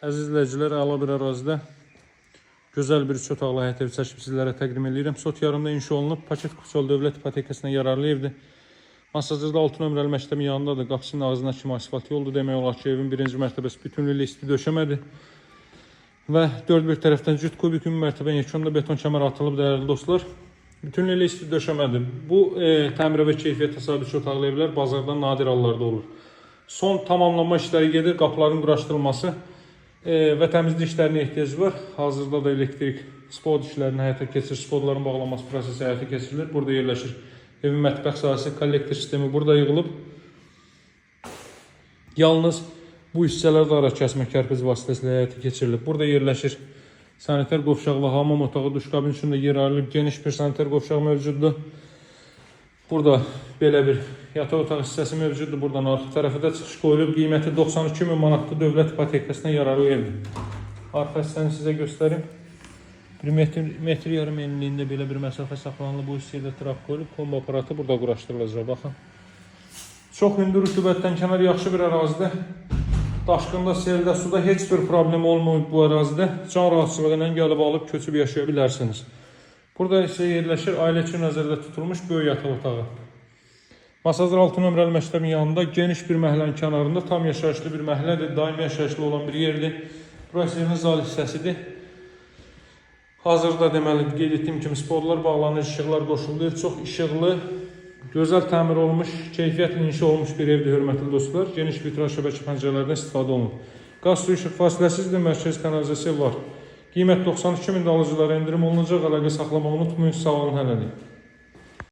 Əziz izləyicilər, əla bir ərazidə gözəl bir 3 otaqlı həyət evi çəkib sizlərə təqdim edirəm. Sot yarımda inşa olunub, Paket Kursol Dövlət İpotekasına yararlı evdir. Masajırda 6 nömrəli məktəbin yanındadır. Qapısının ağzına kimi asfalt yoldur. Demək olar ki, evin birinci mərtəbəsi bütünlüklə isti döşəmədir. Və dörd bir tərəfdən cüt kubik ümumi mərtəbə yekunda beton kəmər atılıb, dəyərli dostlar. Bütünlüklə isti döşəmədir. Bu təmir və keyfiyyət hesabı 3 otaqlı evlər bazardan nadir hallarda olur. Son tamamlanma işləri gedir, qapıların quraşdırılması və təmizlik işlərinə ehtiyac var. Hazırda da elektrik spod işlərini həyata keçirir, spodların bağlanması prosesi həyata keçirilir. Burada yerləşir evin mətbəx sahəsi, kollektor sistemi burada yığılıb. Yalnız bu hissələrdə ara kəsmə kərpiz vasitəsilə həyata keçirilib. Burada yerləşir sanitar qovşaq və hamam otağı, duş kabin üçün də yer ayrılıb. Geniş bir sanitar qovşaq mövcuddur. Burada belə bir yataq otaq hissəsi mövcuddur. Buradan arxa tərəfə də çıxış qoyulub. Qiyməti 92.000 manatlı dövlət ipotekasına yararlı evdir. Arxa hissəni sizə göstərim. 1 metr yarım enliyində belə bir məsafə saxlanılıb. Bu hissəyə də trap qoyulub. Kombo aparatı burada quraşdırılacaq. Baxın. Çox hündür rütubətdən kənar yaxşı bir ərazidə. Daşqında, seldə, suda heç bir problem olmayıb bu ərazidə. Can rahatçılığı ilə gəlib alıb köçüb yaşaya bilərsiniz. Burada isə yerləşir ailə üçün nəzərdə tutulmuş böyük yataq otağı. Masazır 6 nömrəli məktəbin yanında geniş bir məhəllənin kənarında tam yaşayışlı bir məhəllədir. Daimi yaşayışlı olan bir yerdir. Burası evin zal hissəsidir. Hazırda deməli qeyd etdiyim kimi spodlar bağlanır, işıqlar qoşuldu. Çox işıqlı, gözəl təmir olmuş, keyfiyyətli inşa olmuş bir evdir, hörmətli dostlar. Geniş vitraj şəbəkə pəncərələrdən istifadə olunur. Qaz su işıq fasiləsizdir, mərkəz kanalizasiya var. Qiymət 92.000 alıcılara endirim olunacaq. Əlaqə saxlamağı unutmayın. Sağ olun, hələlik.